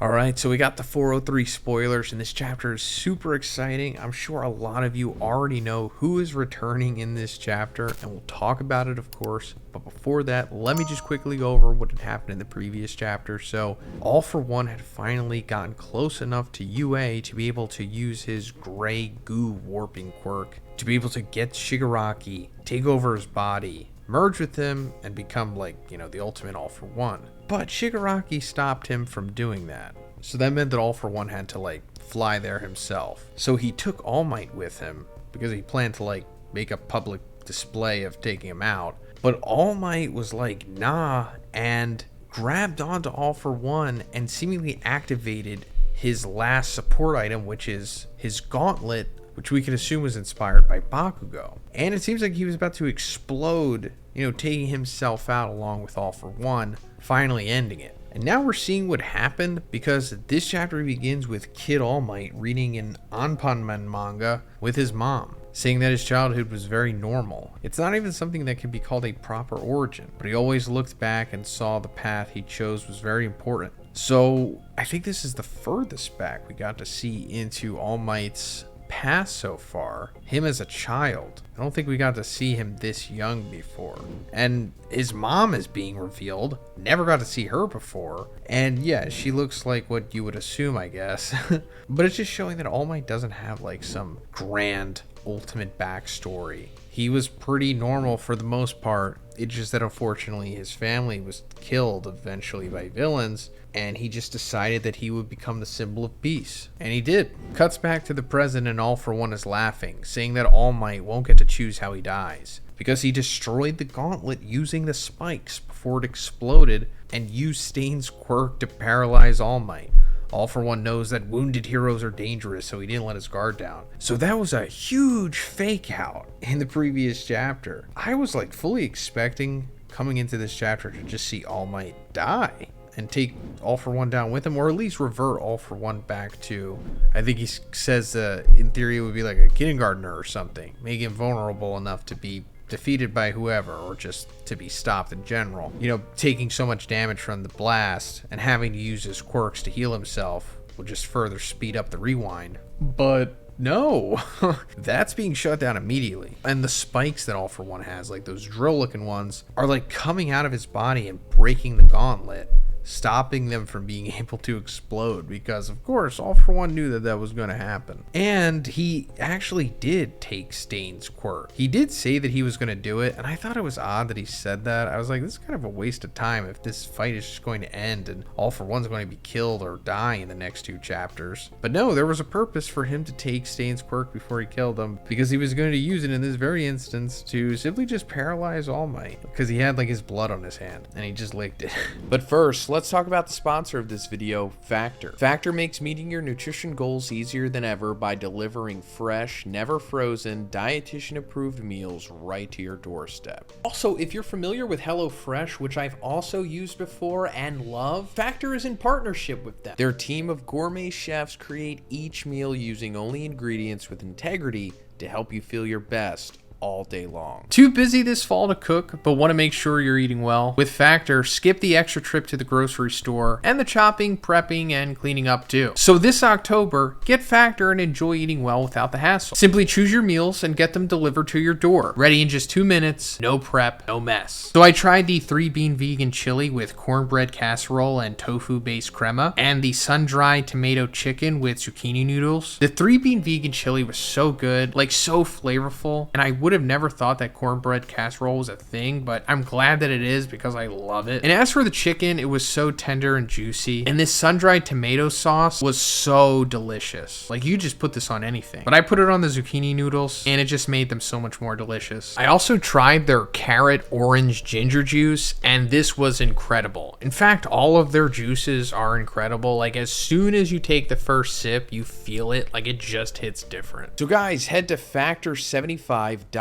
Alright, so we got the 403 spoilers, and this chapter is super exciting. I'm sure a lot of you already know who is returning in this chapter, and we'll talk about it, of course. But before that, let me just quickly go over what had happened in the previous chapter. So, All For One had finally gotten close enough to UA to be able to use his gray goo warping quirk to be able to get Shigaraki, take over his body, merge with him, and become the ultimate All For One. But Shigaraki stopped him from doing that. So that meant that All For One had to fly there himself. So he took All Might with him because he planned to make a public display of taking him out. But All Might was like, nah, and grabbed onto All For One and seemingly activated his last support item, which is his gauntlet, which we can assume was inspired by Bakugo. And it seems like he was about to explode, taking himself out along with All For One, finally ending it. And now we're seeing what happened, because this chapter begins with Kid All Might reading an Anpanman manga with his mom, saying that his childhood was very normal. It's not even something that can be called a proper origin, but he always looked back and saw the path he chose was very important. So I think this is the furthest back we got to see into All Might's past so far, him as a child. I don't think we got to see him this young before. And his mom is being revealed. Never got to see her before. And yeah, she looks like what you would assume, I guess. But it's just showing that All Might doesn't have some grand ultimate backstory. He was pretty normal for the most part. It's just that unfortunately his family was killed eventually by villains, and he just decided that he would become the symbol of peace. And he did. Cuts back to the present, and All For One is laughing, saying that All Might won't get to choose how he dies, because he destroyed the gauntlet using the spikes before it exploded, and used Stain's quirk to paralyze All Might. All For One knows that wounded heroes are dangerous, so he didn't let his guard down. So that was a huge fake out in the previous chapter. I was fully expecting coming into this chapter to just see All Might die and take All For One down with him, or at least revert All For One back to, I think he says in theory it would be like a kindergartner or something, make him vulnerable enough to be defeated by whoever, or just to be stopped in general. Taking so much damage from the blast and having to use his quirks to heal himself will just further speed up the rewind. But no, that's being shut down immediately. And the spikes that All For One has, those drill looking ones, are coming out of his body and breaking the gauntlet, stopping them from being able to explode, because of course All For One knew that was going to happen. And he actually did take Stain's quirk. He did say that he was going to do it, and I thought it was odd that he said that. I was like, this is kind of a waste of time if this fight is just going to end and All For One's going to be killed or die in the next two chapters. But no, there was a purpose for him to take Stain's quirk before he killed him, because he was going to use it in this very instance to simply just paralyze All Might, because he had his blood on his hand and he just licked it. But first, let's talk about the sponsor of this video, Factor. Factor makes meeting your nutrition goals easier than ever by delivering fresh, never frozen, dietitian approved meals right to your doorstep. Also, if you're familiar with HelloFresh, which I've also used before and love, Factor is in partnership with them. Their team of gourmet chefs create each meal using only ingredients with integrity to help you feel your best all day long. Too busy this fall to cook, but want to make sure you're eating well? With Factor, skip the extra trip to the grocery store and the chopping, prepping, and cleaning up too. So this October, get Factor and enjoy eating well without the hassle. Simply choose your meals and get them delivered to your door. Ready in just 2 minutes, no prep, no mess. So I tried the 3-bean vegan chili with cornbread casserole and tofu-based crema, and the sun-dried tomato chicken with zucchini noodles. The 3-bean vegan chili was so good, so flavorful, and I would have never thought that cornbread casserole was a thing, but I'm glad that it is because I love it. And as for the chicken, it was so tender and juicy, and this sun-dried tomato sauce was so delicious. You just put this on anything. But I put it on the zucchini noodles, and it just made them so much more delicious. I also tried their carrot orange ginger juice, and this was incredible. In fact, all of their juices are incredible. As soon as you take the first sip, you feel it. It just hits different. So guys, head to Factor75.com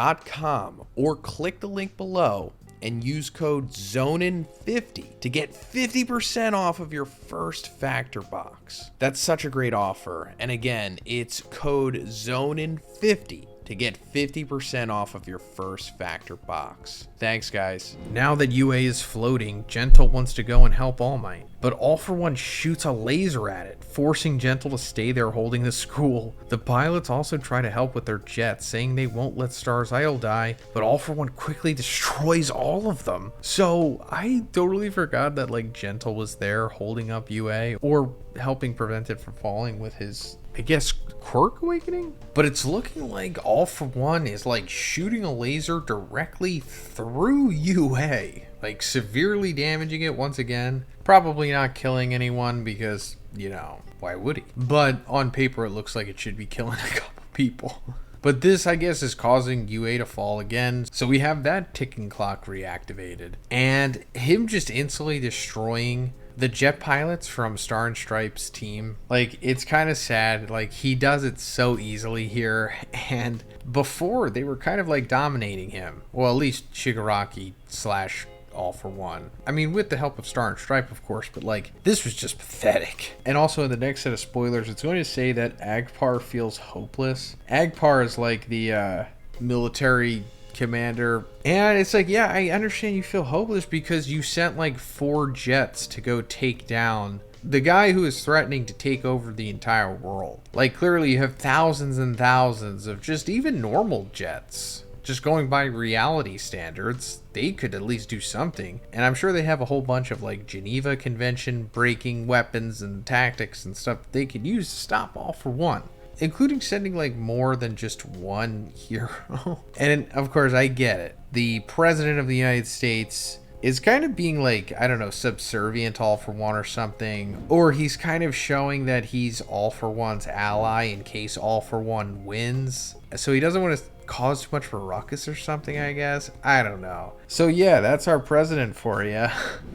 or click the link below and use code Zhoniin50 to get 50% off of your first Factor box. That's such a great offer. And again, it's code Zhoniin50 to get 50% off of your first Factor box. Thanks, guys. Now that UA is floating, Gentle wants to go and help All Might, but All For One shoots a laser at it, forcing Gentle to stay there holding the school. The pilots also try to help with their jets, saying they won't let Star's Idol die, but All For One quickly destroys all of them. So I totally forgot that like Gentle was there holding up UA, or helping prevent it from falling with his, I guess, quirk awakening? But it's looking like All For One is like shooting a laser directly through UA, like severely damaging it once again. Probably not killing anyone because, you know, why would he? But on paper it looks like it should be killing a couple people. But this, I guess, is causing UA to fall again. So we have that ticking clock reactivated. And him just instantly destroying the jet pilots from Star and Stripes' team. Like, it's kind of sad. Like, he does it so easily here. And before, they were kind of like dominating him. Well, at least Shigaraki / All For One. I mean, with the help of Star and Stripe, of course, but like, this was just pathetic. And also in the next set of spoilers, it's going to say that Agpar feels hopeless. Agpar is like the military commander, and it's like, yeah, I understand you feel hopeless because you sent like 4 jets to go take down the guy who is threatening to take over the entire world. Like, clearly you have thousands and thousands of just even normal jets. Just going by reality standards, they could at least do something. And I'm sure they have a whole bunch of like Geneva Convention breaking weapons and tactics and stuff they could use to stop All For One, including sending like more than just one hero. And of course, I get it. The president of the United States is kind of being like, I don't know, subservient to All For One or something. Or he's kind of showing that he's All For One's ally in case All For One wins. So he doesn't want to cause too much of a ruckus or something, I guess. I don't know. So yeah, that's our president for you.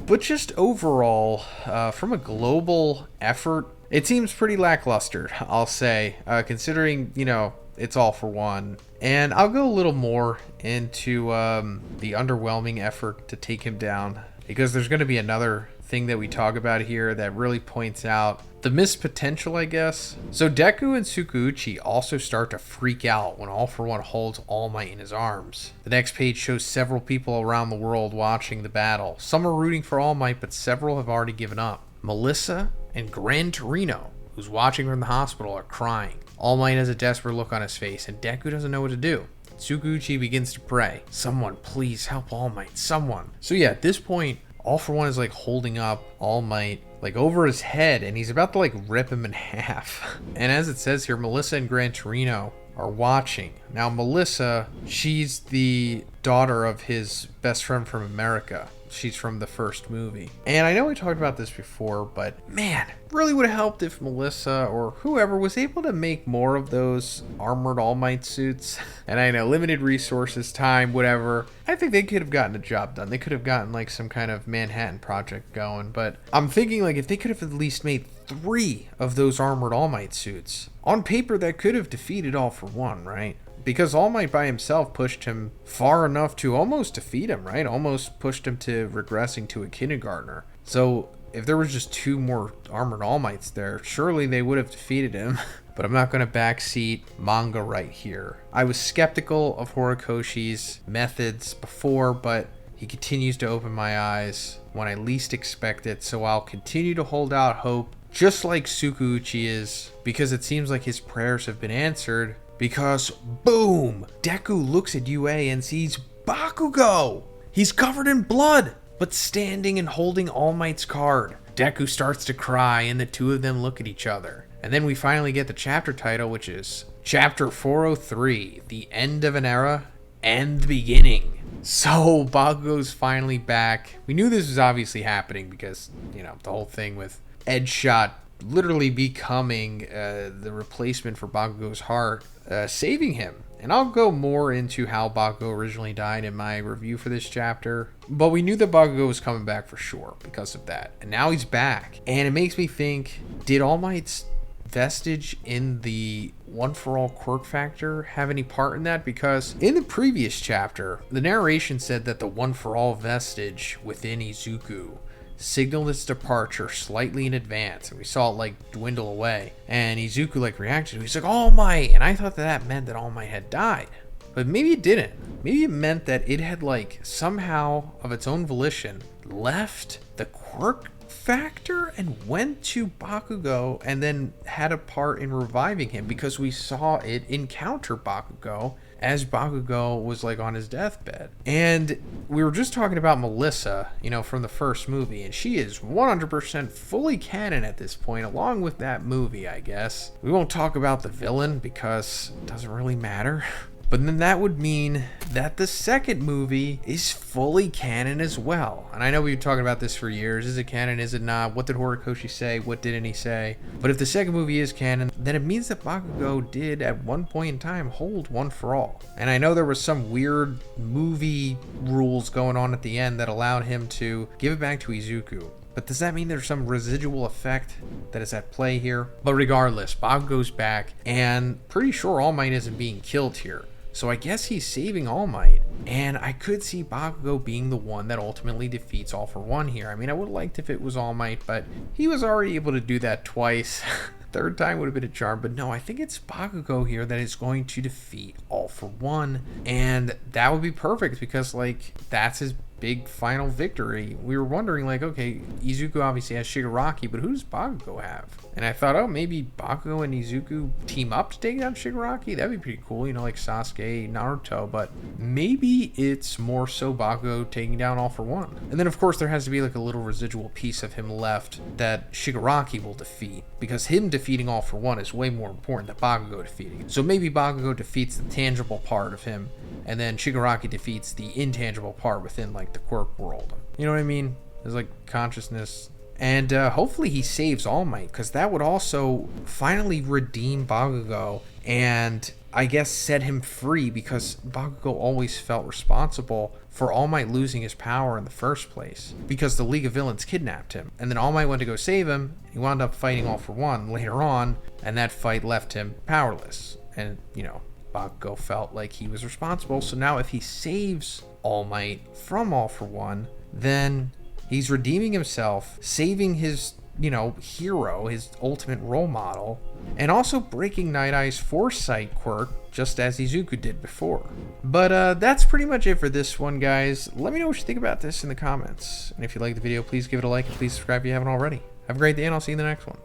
But just overall, from a global effort, it seems pretty lackluster, I'll say, considering, you know, it's All For One. And I'll go a little more into the underwhelming effort to take him down, because there's going to be another thing that we talk about here that really points out the missed potential, I guess. So Deku and Tsukuuchi also start to freak out when All For One holds All Might in his arms. The next page shows several people around the world watching the battle. Some are rooting for All Might, but several have already given up. Melissa and Gran Torino, who's watching from the hospital, are crying. All Might has a desperate look on his face, and Deku doesn't know what to do. Tsukuuchi begins to pray. Someone, please help All Might, someone. So yeah, at this point, All For One is like holding up All Might like over his head, and he's about to like rip him in half. And as it says here, Melissa and Gran Torino are watching. Now Melissa, she's the daughter of his best friend from America. She's from the first movie. And I know we talked about this before, but man, really would have helped if Melissa or whoever was able to make more of those armored All Might suits. And I know, limited resources, time, whatever. I think they could have gotten a job done. They could have gotten like some kind of Manhattan Project going. But I'm thinking like if they could have at least made 3 of those armored All Might suits, on paper that could have defeated All For One, right? Because All Might by himself pushed him far enough to almost defeat him, right? Almost pushed him to regressing to a kindergartner. So if there was just 2 more armored All Mights there, surely they would have defeated him. But I'm not going to backseat manga right here. I was skeptical of Horikoshi's methods before, but he continues to open my eyes when I least expect it. So I'll continue to hold out hope, just like Tsukuuchi is, because it seems like his prayers have been answered. Because, boom, Deku looks at UA and sees Bakugo. He's covered in blood, but standing and holding All Might's card. Deku starts to cry, and the two of them look at each other. And then we finally get the chapter title, which is Chapter 403, The End of an Era and the Beginning. So, Bakugo's finally back. We knew this was obviously happening because, you know, the whole thing with Edgeshot literally becoming the replacement for Bakugo's heart, saving him. And I'll go more into how Bakugo originally died in my review for this chapter. But we knew that Bakugo was coming back for sure because of that. And now he's back. And it makes me think, did All Might's vestige in the One For All quirk factor have any part in that? Because in the previous chapter, the narration said that the One For All vestige within Izuku signaled its departure slightly in advance, and we saw it like dwindle away. And Izuku like reacted. He's like, All Might, and I thought that meant that All Might had died. But maybe it didn't. Maybe it meant that it had like somehow of its own volition left the quirk factor and went to Bakugo and then had a part in reviving him, because we saw it encounter Bakugo as Bakugo was like on his deathbed. And we were just talking about Melissa, you know, from the first movie, and she is 100% fully canon at this point, along with that movie, I guess. We won't talk about the villain because it doesn't really matter. But then that would mean that the second movie is fully canon as well. And I know we've been talking about this for years. Is it canon? Is it not? What did Horikoshi say? What didn't he say? But if the second movie is canon, then it means that Bakugo did at one point in time hold One for All. And I know there was some weird movie rules going on at the end that allowed him to give it back to Izuku. But does that mean there's some residual effect that is at play here? But regardless, Bakugo's back, and pretty sure All Might isn't being killed here. So I guess he's saving All Might, and I could see Bakugo being the one that ultimately defeats All for One here. I mean, I would have liked if it was All Might, but he was already able to do that twice. Third time would have been a charm, but no, I think it's Bakugo here that is going to defeat All for One, and that would be perfect because, like, that's his big final victory. We were wondering, like, okay, Izuku obviously has Shigaraki, but who does Bakugo have? And I thought, oh, maybe Bakugo and Izuku team up to take down Shigaraki? That'd be pretty cool, you know, like Sasuke, Naruto, but maybe it's more so Bakugo taking down All for One. And then, of course, there has to be like a little residual piece of him left that Shigaraki will defeat, because him defeating All for One is way more important than Bakugo defeating him. So maybe Bakugo defeats the tangible part of him, and then Shigaraki defeats the intangible part within, like, the quirk world. You know what I mean? There's, like, consciousness. And hopefully he saves All Might, because that would also finally redeem Bakugo and I guess set him free, because Bakugo always felt responsible for All Might losing his power in the first place, because the League of Villains kidnapped him. And then All Might went to go save him. He wound up fighting All for One later on, and that fight left him powerless. And, you know, Bakugo felt like he was responsible. So now if he saves All Might from All for One, then he's redeeming himself, saving his, you know, hero, his ultimate role model, and also breaking Night Eye's foresight quirk, just as Izuku did before. But that's pretty much it for this one, guys. Let me know what you think about this in the comments. And if you like the video, please give it a like, and please subscribe if you haven't already. Have a great day, and I'll see you in the next one.